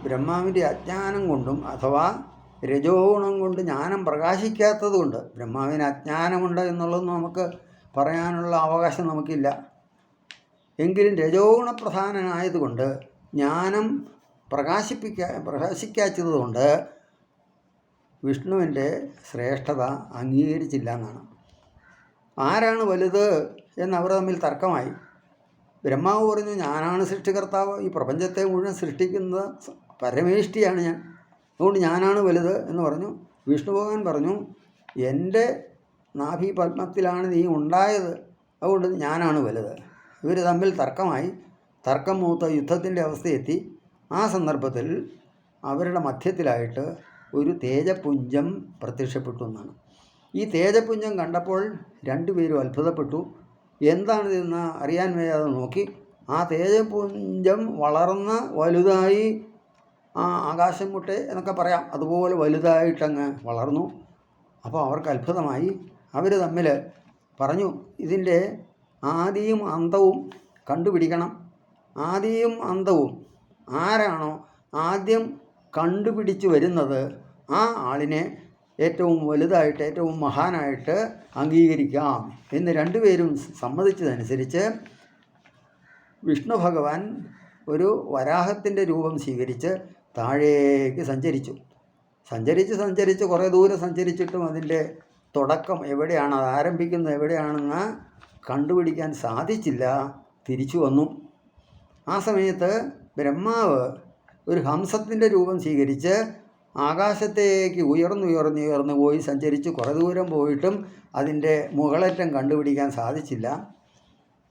ബ്രഹ്മാവിൻ്റെ അജ്ഞാനം കൊണ്ടും അഥവാ രജോഗുണം കൊണ്ട് ജ്ഞാനം പ്രകാശിക്കാത്തത് കൊണ്ട്, ബ്രഹ്മാവിന് അജ്ഞാനമുണ്ട് എന്നുള്ളതൊന്നും നമുക്ക് പറയാനുള്ള അവകാശം നമുക്കില്ല. എങ്കിലും രജോഗുണപ്രധാനനായതുകൊണ്ട് ജ്ഞാനം പ്രകാശിക്കാത്തതുകൊണ്ട് വിഷ്ണുവിൻ്റെ ശ്രേഷ്ഠത അംഗീകരിച്ചില്ല എന്നാണ്. ആരാണ് വലുത് എന്നവർ തമ്മിൽ തർക്കമായി. ബ്രഹ്മാവ് പറഞ്ഞു, ഞാനാണ് സൃഷ്ടികർത്താവ്, ഈ പ്രപഞ്ചത്തെ മുഴുവൻ സൃഷ്ടിക്കുന്നത് പരമേഷ്ടിയാണ് ഞാൻ, അതുകൊണ്ട് ഞാനാണ് വലുത് എന്ന് പറഞ്ഞു. വിഷ്ണു ഭഗവാൻ പറഞ്ഞു, എൻ്റെ നാഭി പത്മത്തിലാണ് നീ ഉണ്ടായത്, അതുകൊണ്ട് ഞാനാണ് വലുത്. ഇവർ തമ്മിൽ തർക്കമായി. തർക്കം മൂത്ത യുദ്ധത്തിൻ്റെ അവസ്ഥയെത്തി. ആ സന്ദർഭത്തിൽ അവരുടെ മധ്യത്തിലായിട്ട് ഒരു തേജപുഞ്ചം പ്രത്യക്ഷപ്പെട്ടു എന്നാണ്. ഈ തേജപുഞ്ചം കണ്ടപ്പോൾ രണ്ടുപേരും അത്ഭുതപ്പെട്ടു. എന്താണിതെന്ന് അറിയാൻ വയ്യാതെ നോക്കി. ആ തേജപുഞ്ചം വളർന്ന് വലുതായി, ആകാശം മുട്ടെ എന്നൊക്കെ പറയാം, അതുപോലെ വലുതായിട്ടങ്ങ് വളർന്നു. അപ്പോൾ അവർക്ക് അത്ഭുതമായി. അവർ തമ്മിൽ പറഞ്ഞു, ഇതിൻ്റെ ആദിയും അന്തവും കണ്ടുപിടിക്കണം. ആദിയും അന്തവും ആരാണോ ആദ്യം കണ്ടുപിടിച്ച് വരുന്നത് ആ ആളിനെ ഏറ്റവും വലുതായിട്ട്, ഏറ്റവും മഹാനായിട്ട് അംഗീകരിക്കാം എന്ന് രണ്ടുപേരും സമ്മതിച്ചതനുസരിച്ച് വിഷ്ണു ഭഗവാൻ ഒരു വരാഹത്തിൻ്റെ രൂപം സ്വീകരിച്ച് താഴേക്ക് സഞ്ചരിച്ച് കുറേ ദൂരം സഞ്ചരിച്ചിട്ടും അതിൻ്റെ തുടക്കം എവിടെയാണ്, അത് ആരംഭിക്കുന്നത് എവിടെയാണെന്ന് കണ്ടുപിടിക്കാൻ സാധിച്ചില്ല. തിരിച്ചു വന്നു. ആ സമയത്ത് ബ്രഹ്മാവ് ഒരു ഹംസത്തിൻ്റെ രൂപം സ്വീകരിച്ച് ആകാശത്തേക്ക് ഉയർന്നു പോയി സഞ്ചരിച്ച് കുറേ ദൂരം പോയിട്ടും അതിൻ്റെ മുകളറ്റം കണ്ടുപിടിക്കാൻ സാധിച്ചില്ല.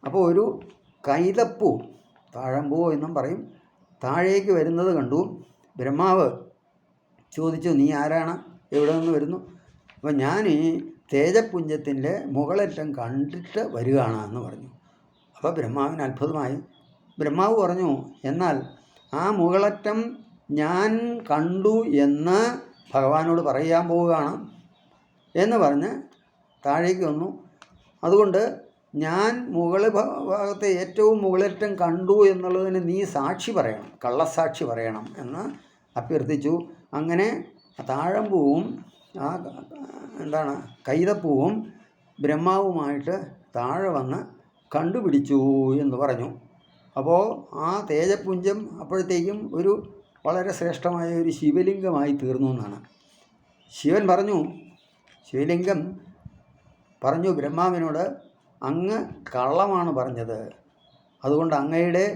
അപ്പോൾ ഒരു കൈതപ്പൂ, താഴമ്പൂ എന്നും പറയും, താഴേക്ക് വരുന്നത് കണ്ടു. ബ്രഹ്മാവ് ചോദിച്ചു, നീ ആരാണ്, എവിടെ നിന്ന് വരുന്നു? അപ്പോൾ ഞാൻ ഈ തേജപുഞ്ചത്തിൻ്റെ മുകളറ്റം കണ്ടിട്ട് വരികയാണ് എന്ന് പറഞ്ഞു. അപ്പോൾ ബ്രഹ്മാവിന് അത്ഭുതമായി. ബ്രഹ്മാവ് പറഞ്ഞു, എന്നാൽ ആ മുകളറ്റം ഞാൻ കണ്ടു എന്ന് ഭഗവാനോട് പറയാൻ പോവുകയാണ് എന്ന് പറഞ്ഞ് താഴേക്ക് വന്നു. അതുകൊണ്ട് ഞാൻ ഭാഗത്തെ ഏറ്റവും മുകളറ്റം കണ്ടു എന്നുള്ളതിന് നീ സാക്ഷി പറയണം, കള്ളസാക്ഷി പറയണം എന്ന് അഭ്യർത്ഥിച്ചു. അങ്ങനെ താഴമ്പൂവും കൈതപ്പൂവും ബ്രഹ്മാവുമായിട്ട് താഴെ വന്ന് കണ്ടുപിടിച്ചു എന്ന് പറഞ്ഞു. അപ്പോൾ ആ തേജപുഞ്ചം അപ്പോഴത്തേക്കും ഒരു വളരെ ശ്രേഷ്ഠമായ ഒരു ശിവലിംഗമായി തീർന്നു എന്നാണ്. ശിവലിംഗം പറഞ്ഞു ബ്രഹ്മാവിനോട്, അങ്ങ് കള്ളമാണ് പറഞ്ഞത്, അതുകൊണ്ട് അങ്ങയുടെ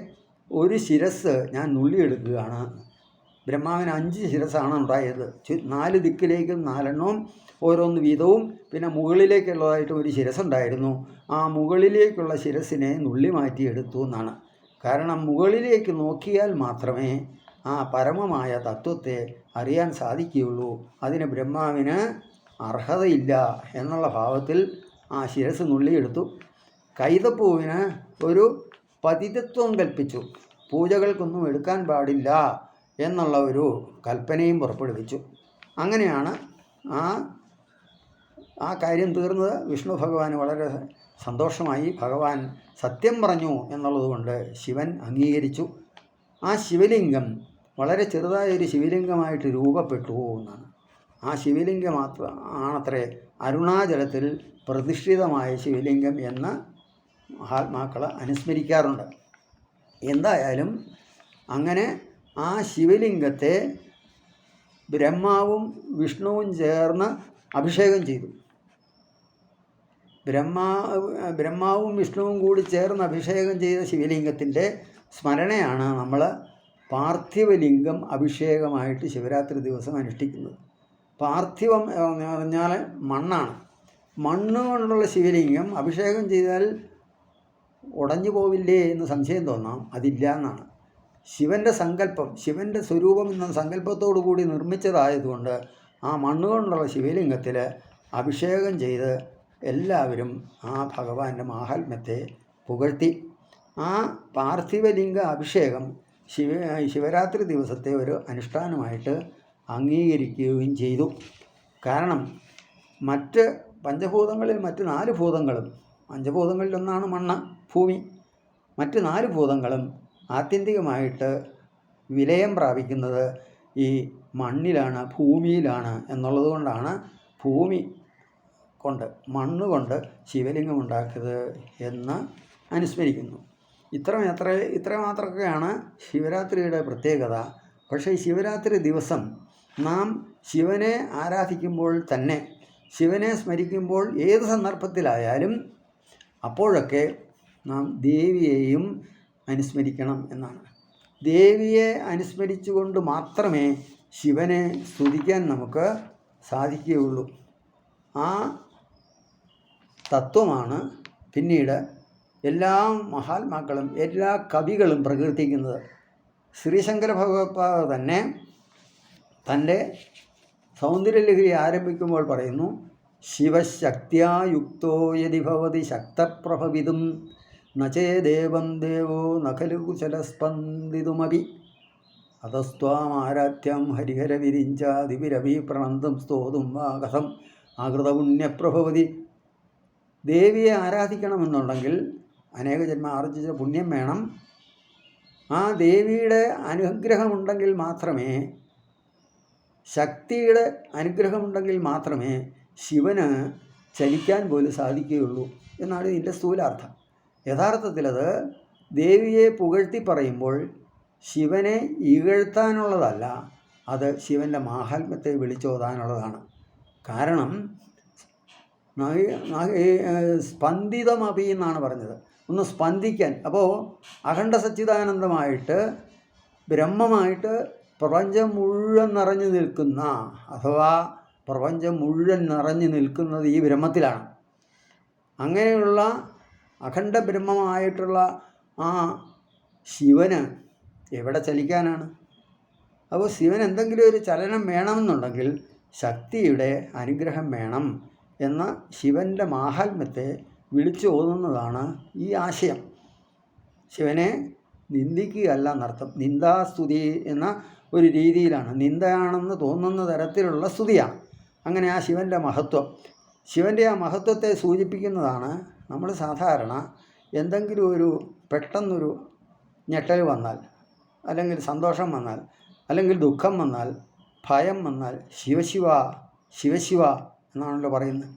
ഒരു ശിരസ് ഞാൻ നുള്ളിയെടുക്കുകയാണ്. ബ്രഹ്മാവിന് 5 ശിരസ്സാണ് ഉണ്ടായത്. 4 ദിക്കിലേക്കും 4 ഓരോന്ന് വീതവും, പിന്നെ മുകളിലേക്കുള്ളതായിട്ടും ഒരു ശിരസ്സുണ്ടായിരുന്നു. ആ മുകളിലേക്കുള്ള ശിരസ്സിനെ നുള്ളി മാറ്റിയെടുത്തു എന്നാണ്. കാരണം മുകളിലേക്ക് നോക്കിയാൽ മാത്രമേ ആ പരമമായ തത്വത്തെ അറിയാൻ സാധിക്കുകയുള്ളൂ. അതിന് ബ്രഹ്മാവിന് അർഹതയില്ല എന്നുള്ള ഭാവത്തിൽ ആ ശിരസ് നുള്ളിയെടുത്തു. കൈതപ്പൂവിന് ഒരു പതിതത്വം കൽപ്പിച്ചു. പൂജകൾക്കൊന്നും എടുക്കാൻ പാടില്ല എന്നുള്ള ഒരു കൽപ്പനയും പുറപ്പെടുവിച്ചു. അങ്ങനെയാണ് ആ കാര്യം തീർന്നത്. വിഷ്ണു ഭഗവാന് വളരെ സന്തോഷമായി. ഭഗവാൻ സത്യം പറഞ്ഞു എന്നുള്ളതുകൊണ്ട് ശിവൻ അംഗീകരിച്ചു. ആ ശിവലിംഗം വളരെ ചെറുതായൊരു ശിവലിംഗമായിട്ട് രൂപപ്പെട്ടു എന്നാണ്. ആ ശിവലിംഗം ആണത്രേ അരുണാചലത്തിൽ പ്രതിഷ്ഠിതമായ ശിവലിംഗം എന്ന് മഹാത്മാക്കൾ അനുസ്മരിക്കാറുണ്ട്. എന്തായാലും അങ്ങനെ ആ ശിവലിംഗത്തെ ബ്രഹ്മാവും വിഷ്ണുവും ചേർന്ന് അഭിഷേകം ചെയ്തു. ബ്രഹ്മാവും വിഷ്ണുവും കൂടി ചേർന്ന് അഭിഷേകം ചെയ്ത ശിവലിംഗത്തിൻ്റെ സ്മരണയാണ് നമ്മൾ പാർത്ഥിവലിംഗം അഭിഷേകമായിട്ട് ശിവരാത്രി ദിവസം അനുഷ്ഠിക്കുന്നത്. പാർത്ഥിവം എന്ന് പറഞ്ഞാൽ മണ്ണാണ്. മണ്ണ് കൊണ്ടുള്ള ശിവലിംഗം അഭിഷേകം ചെയ്താൽ ഉടഞ്ഞു പോവില്ലേ എന്ന് സംശയം തോന്നാം. അതില്ല എന്നാണ്. ശിവൻ്റെ സങ്കല്പം, ശിവൻ്റെ സ്വരൂപം എന്ന സങ്കല്പത്തോടു കൂടി നിർമ്മിച്ചതായതുകൊണ്ട് ആ മണ്ണുകൊണ്ടുള്ള ശിവലിംഗത്തിൽ അഭിഷേകം ചെയ്ത് എല്ലാവരും ആ ഭഗവാന്റെ മാഹാത്മ്യത്തെ പുകഴ്ത്തി. ആ പാർത്ഥിവലിംഗ അഭിഷേകം ശിവരാത്രി ദിവസത്തെ ഒരു അനുഷ്ഠാനമായിട്ട് അംഗീകരിക്കുകയും ചെയ്തു. കാരണം മറ്റ് പഞ്ചഭൂതങ്ങളിൽ മറ്റ് 4 ഭൂതങ്ങളും, പഞ്ചഭൂതങ്ങളിലൊന്നാണ് മണ്ണ്, ഭൂമി, മറ്റ് 4 ഭൂതങ്ങളും ആത്യന്തികമായിട്ട് വിലയം പ്രാപിക്കുന്നത് ഈ മണ്ണിലാണ്, ഭൂമിയിലാണ് എന്നുള്ളത് കൊണ്ടാണ് ഭൂമി കൊണ്ട്, മണ്ണ് കൊണ്ട് ശിവലിംഗം ഉണ്ടാക്കിയത് എന്ന് അനുസ്മരിക്കുന്നു. ഇത്രമാത്രമൊക്കെയാണ് ശിവരാത്രിയുടെ പ്രത്യേകത. പക്ഷേ ഈ ശിവരാത്രി ദിവസം നാം ശിവനെ ആരാധിക്കുമ്പോൾ തന്നെ, ശിവനെ സ്മരിക്കുമ്പോൾ ഏത് സന്ദർഭത്തിലായാലും അപ്പോഴൊക്കെ നാം ദേവിയെയും അനുസ്മരിക്കണം എന്നാണ്. ദേവിയെ അനുസ്മരിച്ചുകൊണ്ട് മാത്രമേ ശിവനെ സ്തുതിക്കാൻ നമുക്ക് സാധിക്കുകയുള്ളൂ. ആ തത്വമാണ് പിന്നീട് എല്ലാ മഹാത്മാക്കളും എല്ലാ കവികളും പ്രകീർത്തിക്കുന്നത്. ശ്രീശങ്കര ഭഗവത്പാദർ തന്നെ തൻ്റെ സൗന്ദര്യലഹരി ആരംഭിക്കുമ്പോൾ പറയുന്നു, ശിവശക്തിയായുക്തോ യദി ഭവതി ശക്തപ്രഭവിതും നചേദേവം ദേവോ നഖലു കുശലസ്പന്ദിതുമപി അതസ്ത്വാമാരാധ്യം ഹരിഹരവിരിഞ്ചാതിവിരവി പ്രണന്തും സ്തോതും വാ കഥം ആകൃതപുണ്യപ്രഭവതി. ദേവിയെ ആരാധിക്കണമെന്നുണ്ടെങ്കിൽ അനേക ജന്മ ആർജിച്ച പുണ്യം വേണം. ആ ദേവിയുടെ അനുഗ്രഹമുണ്ടെങ്കിൽ മാത്രമേ, ശക്തിയുടെ അനുഗ്രഹമുണ്ടെങ്കിൽ മാത്രമേ ശിവന് ചലിക്കാൻ പോലും സാധിക്കുകയുള്ളൂ എന്നാണ് ഇതിൻ്റെ സ്ഥൂലാർത്ഥം. യഥാർത്ഥത്തിലത് ദേവിയെ പുകഴ്ത്തി പറയുമ്പോൾ ശിവനെ ഇകഴ്ത്താനുള്ളതല്ല, അത് ശിവൻ്റെ മാഹാത്മ്യത്തെ വിളിച്ചോതാനുള്ളതാണ്. കാരണം സ്പന്ദിതമപി എന്നാണ് പറഞ്ഞത്, ഒന്ന് സ്പന്ദിക്കാൻ. അപ്പോൾ അഖണ്ഡ സച്ചിദാനന്ദമായിട്ട് ബ്രഹ്മമായിട്ട് പ്രപഞ്ചം മുഴുവൻ നിറഞ്ഞു നിൽക്കുന്ന, അഥവാ പ്രപഞ്ചം മുഴുവൻ നിറഞ്ഞു നിൽക്കുന്നത് ഈ ബ്രഹ്മത്തിലാണ്. അങ്ങനെയുള്ള അഖണ്ഡ ബ്രഹ്മമായിട്ടുള്ള ആ ശിവന് എവിടെ ചലിക്കാനാണ്? അപ്പോൾ ശിവൻ എന്തെങ്കിലും ഒരു ചലനം വേണമെന്നുണ്ടെങ്കിൽ ശക്തിയുടെ അനുഗ്രഹം വേണം എന്ന ശിവൻ്റെ മാഹാത്മ്യത്തെ വിളിച്ചു ഓതുന്നതാണ് ഈ ആശയം. ശിവനെ നിന്ദിക്കുകയല്ല എന്നർത്ഥം. നിന്ദാസ്തുതി എന്ന ഒരു രീതിയിലാണ്, നിന്ദയാണെന്ന് തോന്നുന്ന തരത്തിലുള്ള സ്തുതിയാണ്. അങ്ങനെ ആ ശിവൻ്റെ മഹത്വം, ശിവൻ്റെ ആ മഹത്വത്തെ സൂചിപ്പിക്കുന്നതാണ്. നമ്മൾ സാധാരണ എന്തെങ്കിലും ഒരു പെട്ടെന്നൊരു ഞെട്ടൽ വന്നാൽ, അല്ലെങ്കിൽ സന്തോഷം വന്നാൽ, അല്ലെങ്കിൽ ദുഃഖം വന്നാൽ, ഭയം വന്നാൽ ശിവശിവ ശിവശിവ എന്നാണല്ലോ പറയുന്നത്.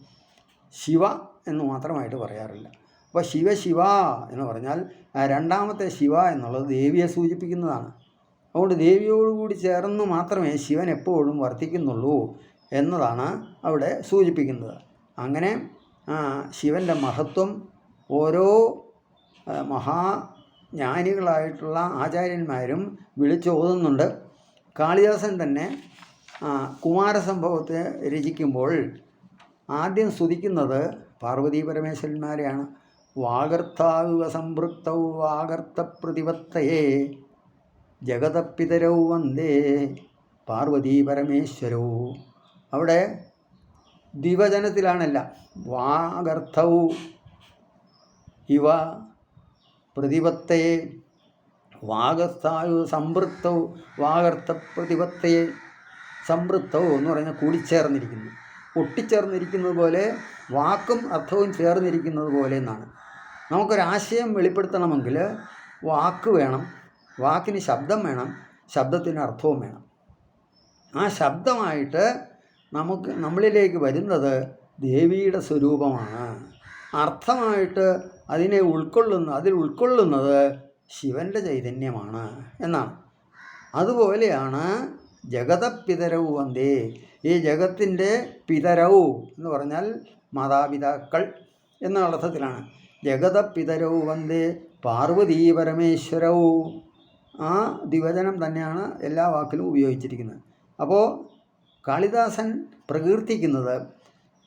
ശിവ എന്ന് മാത്രമായിട്ട് പറയാറില്ല. അപ്പോൾ ശിവശിവ എന്ന് പറഞ്ഞാൽ രണ്ടാമത്തെ ശിവ എന്നുള്ളത് ദേവിയെ സൂചിപ്പിക്കുന്നതാണ്. അതുകൊണ്ട് ദേവിയോടുകൂടി ചേർന്ന് മാത്രമേ ശിവൻ എപ്പോഴും വർത്തിക്കുന്നുള്ളൂ എന്നതാണ് അവിടെ സൂചിപ്പിക്കുന്നത്. അങ്ങനെ ശിവൻ്റെ മഹത്വം ഓരോ മഹാജ്ഞാനികളായിട്ടുള്ള ആചാര്യന്മാരും വിളിച്ചോതുന്നുണ്ട്. കാളിദാസൻ തന്നെ കുമാരസംഭവത്തെ രചിക്കുമ്പോൾ ആദ്യം സ്തുതിക്കുന്നത് പാർവതീ പരമേശ്വരന്മാരെയാണ്. വാഗർത്ഥാവിവ സംപൃക്തൗ വാഗർത്ത പ്രതിപത്തയേ ജഗതപിതരൗ വന്ദേ പാർവതീ പരമേശ്വരോ. അവിടെ ദ്വിവചനത്തിലാണല്ല. വാഗർത്ഥൗ ഇവ പ്രതിപത്തയെ, വാഗസ്ഥായു സംവൃത്തവും വാഗർത്ഥ പ്രതിപത്തയെ സംവൃത്തവും എന്ന് പറയുന്നത് കൂടിച്ചേർന്നിരിക്കുന്നു, ഒട്ടിച്ചേർന്നിരിക്കുന്നത് പോലെ വാക്കും അർത്ഥവും ചേർന്നിരിക്കുന്നത് പോലെ എന്നാണ്. നമുക്കൊരാശയം വെളിപ്പെടുത്തണമെങ്കിൽ വാക്ക് വേണം, വാക്കിന് ശബ്ദം വേണം, ശബ്ദത്തിന് അർത്ഥവും വേണം. ആ ശബ്ദമായിട്ട് നമ്മളിലേക്ക് വരുന്നത് ദേവിയുടെ സ്വരൂപമാണ്. അർത്ഥമായിട്ട് അതിൽ ഉൾക്കൊള്ളുന്നത് ശിവൻ്റെ ചൈതന്യമാണ് എന്നാണ്. അതുപോലെയാണ് ജഗതപിതരവ് വന്ദേ. ഈ ജഗത്തിൻ്റെ പിതരവ് എന്ന് പറഞ്ഞാൽ മാതാപിതാക്കൾ എന്ന അർത്ഥത്തിലാണ്. ജഗതപിതരവ് വന്ദേ പാർവതീ പരമേശ്വരവും. ആ ദ്വിവചനം തന്നെയാണ് എല്ലാ വാക്കിലും ഉപയോഗിച്ചിരിക്കുന്നത്. അപ്പോൾ കാളിദാസൻ പ്രകീർത്തിക്കുന്നത്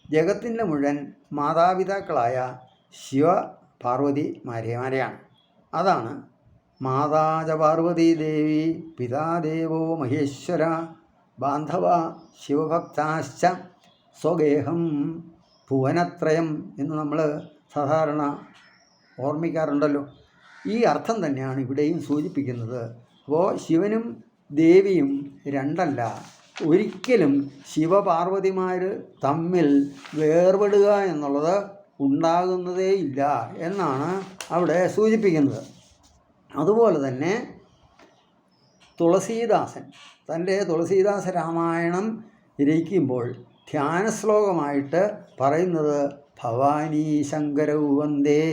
ജഗത്തിൻ്റെ മുഴുവൻ മാതാപിതാക്കളായ ശിവ പാർവതിമാരെയാണ്. അതാണ് മാതാച പാർവതീ ദേവി പിതാദേവോ മഹേശ്വര ബാന്ധവ ശിവഭക്താശ്ച സ്വഗേഹം ഭുവനത്രയം എന്ന് നമ്മൾ സാധാരണ ഓർമ്മിക്കാറുണ്ടല്ലോ. ഈ അർത്ഥം തന്നെയാണ് ഇവിടെയും സൂചിപ്പിക്കുന്നത്. അപ്പോൾ ശിവനും ദേവിയും രണ്ടല്ല. ഒരിക്കലും ശിവപാർവതിമാർ തമ്മിൽ വേർപെടുക എന്നുള്ളത് ഉണ്ടാകുന്നതേ ഇല്ല എന്നാണ് അവിടെ സൂചിപ്പിക്കുന്നത്. അതുപോലെ തന്നെ തുളസീദാസൻ തൻ്റെ തുളസീദാസ രാമായണം രചിക്കുമ്പോൾ ധ്യാനശ്ലോകമായിട്ട് പറയുന്നത് ഭവാനീ ശങ്കരൗ വന്ദേ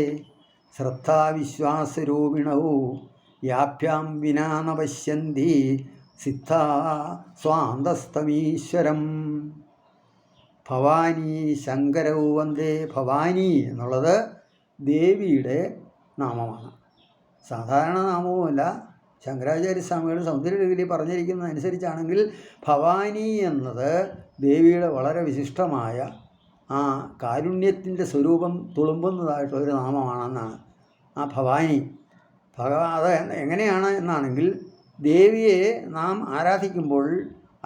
ശ്രദ്ധാവിശ്വാസരൂപിണൗ യാഭ്യാം വിനാ ന പശ്യന്തി സിദ്ധാ സ്വാന്തസ്തമീശ്വരം. ഭവാനി ശങ്കരൗ വന്ദേ. ഭവാനി എന്നുള്ളത് ദേവിയുടെ നാമമാണ്, സാധാരണ നാമവുമല്ല. ശങ്കരാചാര്യസ്വാമികൾ സൗന്ദര്യലഹരി പറഞ്ഞിരിക്കുന്നതനുസരിച്ചാണെങ്കിൽ ഭവാനി എന്നത് ദേവിയുടെ വളരെ വിശിഷ്ടമായ ആ കാരുണ്യത്തിൻ്റെ സ്വരൂപം തുളുമ്പുന്നതായിട്ടുള്ളൊരു നാമമാണെന്നാണ് ആ ഭവാനി. അത് എങ്ങനെയാണ് എന്നാണെങ്കിൽ ദേവിയെ നാം ആരാധിക്കുമ്പോൾ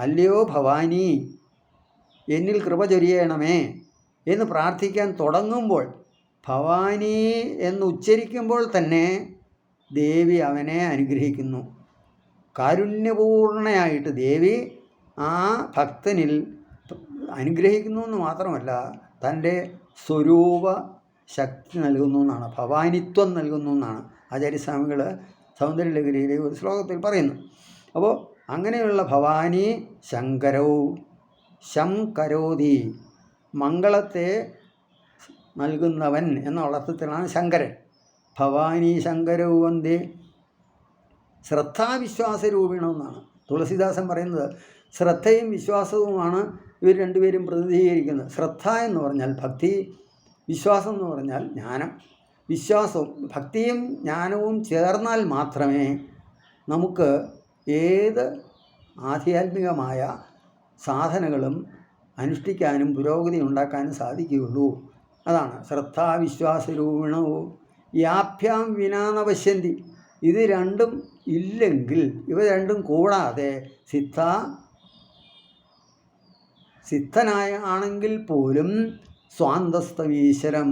അല്ലയോ ഭവാനി എന്നിൽ കൃപ ചൊരിയണമേ എന്ന് പ്രാർത്ഥിക്കാൻ തുടങ്ങുമ്പോൾ ഭവാനി എന്ന് ഉച്ചരിക്കുമ്പോൾ തന്നെ ദേവി അവനെ അനുഗ്രഹിക്കുന്നു. കാരുണ്യപൂർണയായിട്ട് ദേവി ആ ഭക്തനിൽ അനുഗ്രഹിക്കുന്നു എന്ന് മാത്രമല്ല തൻ്റെ സ്വരൂപ ശക്തി നൽകുന്നു എന്നാണ്, ഭവാനിത്വം നൽകുന്നു എന്നാണ് ആചാര്യസ്വാമികൾ സൗന്ദര്യലഹരിയിലെ ഒരു ശ്ലോകത്തിൽ പറയുന്നു. അപ്പോൾ അങ്ങനെയുള്ള ഭവാനി ശങ്കരവും ശംകരോതി മംഗളത്തെ നൽകുന്നവൻ എന്നുള്ള അർത്ഥത്തിലാണ് ശങ്കരൻ. ഭവാനി ശങ്കരവും വന്ദേ ശ്രദ്ധാവിശ്വാസരൂപിണമെന്നാണ് തുളസീദാസൻ പറയുന്നത്. ശ്രദ്ധയും വിശ്വാസവുമാണ് ഇവർ രണ്ടുപേരും പ്രതിനിധീകരിക്കുന്നത്. ശ്രദ്ധ എന്ന് പറഞ്ഞാൽ ഭക്തി, വിശ്വാസം എന്ന് പറഞ്ഞാൽ ജ്ഞാനം. വിശ്വാസവും ഭക്തിയും ജ്ഞാനവും ചേർന്നാൽ മാത്രമേ നമുക്ക് ഏത് ആധ്യാത്മികമായ സാധനകളും അനുഷ്ഠിക്കാനും പുരോഗതി ഉണ്ടാക്കാനും സാധിക്കുകയുള്ളൂ. അതാണ് ശ്രദ്ധാവിശ്വാസരൂപിണവും യാഭ്യാം വിനാ ന പശ്യന്തി. ഇത് രണ്ടും ഇല്ലെങ്കിൽ, ഇവ രണ്ടും കൂടാതെ സിദ്ധനായ ആണെങ്കിൽ പോലും സ്വാന്തസ്ഥമീശ്വരം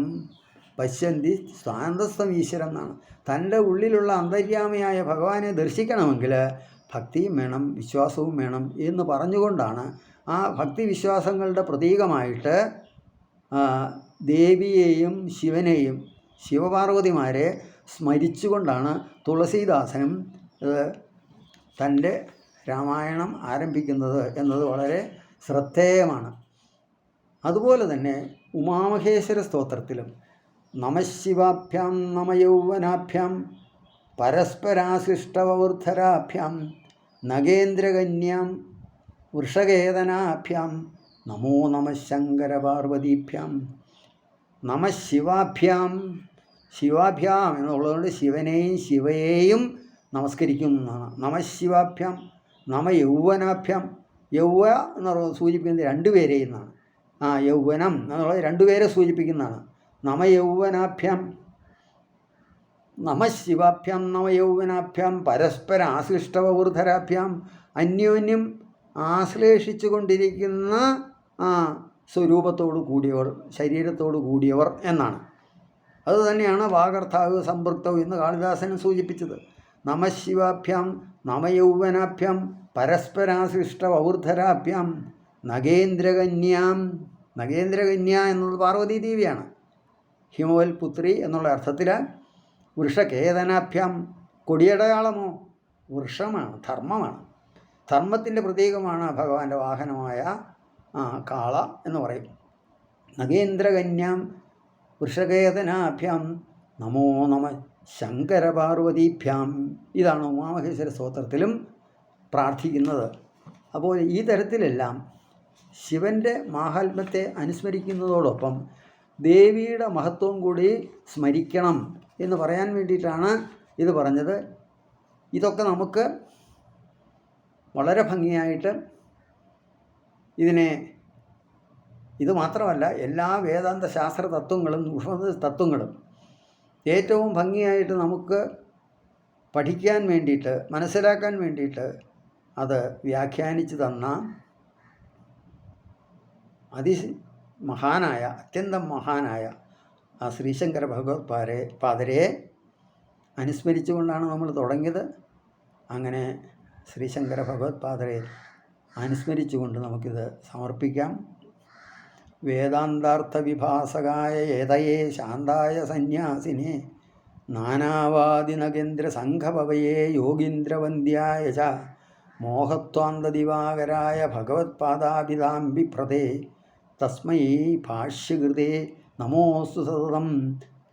പശ്യന്തി. സ്വാന്തസ്ഥമീശ്വരം എന്നാണ്. തൻ്റെ ഉള്ളിലുള്ള അന്തര്യാമിയായ ഭഗവാനെ ദർശിക്കണമെങ്കിൽ ഭക്തിയും വേണം, വിശ്വാസവും വേണം എന്ന് പറഞ്ഞുകൊണ്ടാണ് ആ ഭക്തിവിശ്വാസങ്ങളുടെ പ്രതീകമായിട്ട് ദേവിയെയും ശിവനെയും ശിവപാർവതിമാരെ സ്മരിച്ചുകൊണ്ടാണ് തുളസീദാസനും തൻ്റെ രാമായണം ആരംഭിക്കുന്നത് എന്നത് വളരെ ശ്രദ്ധേയമാണ്. അതുപോലെ തന്നെ ഉമാമഹേശ്വര സ്തോത്രത്തിലും നമശിവാഭ്യാം നമയൗവനാഭ്യാം പരസ്പരാശ്ലിഷ്ടവൃദ്ധരാഭ്യാം നഗേന്ദ്രകന്യാം വൃഷകേതനാഭ്യാം നമോ നമ ശങ്കരപാർവതീഭ്യാം. നമശിവാഭ്യാം, ശിവാഭ്യാം എന്നുള്ളതുകൊണ്ട് ശിവനെയും ശിവയെയും നമസ്കരിക്കുന്നതാണ്. നമശിവാഭ്യാം നമയൗവനാഭ്യാം. യൗവ എന്ന് സൂചിപ്പിക്കുന്നത് രണ്ടുപേരെയും എന്നാണ്. യൗവനം എന്നുള്ളത് രണ്ടുപേരെ സൂചിപ്പിക്കുന്നതാണ്. നമയൗവനാഭ്യാം നമശിവാഭ്യാം നമയൗവനാഭ്യാം പരസ്പര ആശ്ലിഷ്ടവൃദ്ധരാഭ്യാം. അന്യോന്യം ആശ്ലേഷിച്ചു കൊണ്ടിരിക്കുന്ന സ്വരൂപത്തോടു കൂടിയവർ, ശരീരത്തോടു കൂടിയവർ എന്നാണ്. അതുതന്നെയാണ് വാഗർത്ഥാവ് സംപൃക്തവ് എന്ന് കാളിദാസനും സൂചിപ്പിച്ചത്. നമഃശിവാഭ്യാം നമയൗവനാഭ്യാം പരസ്പരാസൃഷ്ടവൗർധരാഭ്യാം നഗേന്ദ്രകന്യാം. നഗേന്ദ്രകന്യ എന്നത് പാർവതീ ദേവിയാണ്. ഹിമവൽ പുത്രി എന്നുള്ള അർത്ഥത്തിൽ വൃഷകേതനാഭ്യാം. കൊടിയടയാളമോ വൃക്ഷമാണ്, ധർമ്മമാണ്. ധർമ്മത്തിൻ്റെ പ്രതീകമാണ് ഭഗവാന്റെ വാഹനമായ കാള എന്ന് പറയും. നഗേന്ദ്രകന്യാം വൃഷകേതനാഭ്യാം നമോ നമ ശങ്കരപാർവതീഭ്യാം. ഇതാണ് ഉമാമഹേശ്വര സ്തോത്രത്തിലും പ്രാർത്ഥിക്കുന്നത്. അപ്പോൾ ഈ തരത്തിലെല്ലാം ശിവൻ്റെ മാഹാത്മ്യത്തെ അനുസ്മരിക്കുന്നതോടൊപ്പം ദേവിയുടെ മഹത്വം കൂടി സ്മരിക്കണം എന്ന് പറയാൻ വേണ്ടിയിട്ടാണ് ഇത് പറഞ്ഞത്. ഇതൊക്കെ നമുക്ക് വളരെ ഭംഗിയായിട്ട് ഇത് മാത്രമല്ല, എല്ലാ വേദാന്ത ശാസ്ത്ര തത്വങ്ങളും ഉപനിഷത് തത്വങ്ങളും ഏറ്റവും ഭംഗിയായിട്ട് നമുക്ക് പഠിക്കാൻ വേണ്ടിയിട്ട്, മനസ്സിലാക്കാൻ വേണ്ടിയിട്ട് അത് വ്യാഖ്യാനിച്ചു തന്ന മഹാനായ, അത്യന്തം മഹാനായ ആ ശ്രീശങ്കര ഭഗവത്പാദരെ അനുസ്മരിച്ചുകൊണ്ടാണ് നമ്മൾ തുടങ്ങിയത്. അങ്ങനെ ശ്രീശങ്കര ഭഗവത്പാദരെ അനുസ്മരിച്ചുകൊണ്ട് നമുക്കിത് സമർപ്പിക്കാം. വേദാന്താർത്ഥ വിഭാസകായ ഏതയേ ശാന്തായ സന്യാസിനെ നാനാവാദിനകേന്ദ്ര സംഘപവയേ യോഗീന്ദ്രവന്ദ്യായ ച മോഹത്വാന്തദിവാകരായ ഭഗവത്പാദാഭിതാംബിപ്രദേ തസ്മൈ ഭാഷ്യകൃതേ നമോസ്തു സതതം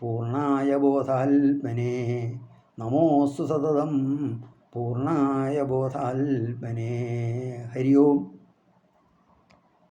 പൂർണ്ണായ ബോധാത്മനേ. നമോസ്തു സതതം പൂർണ്ണായ ബോധാത്മനേ. ഹരി ഓം.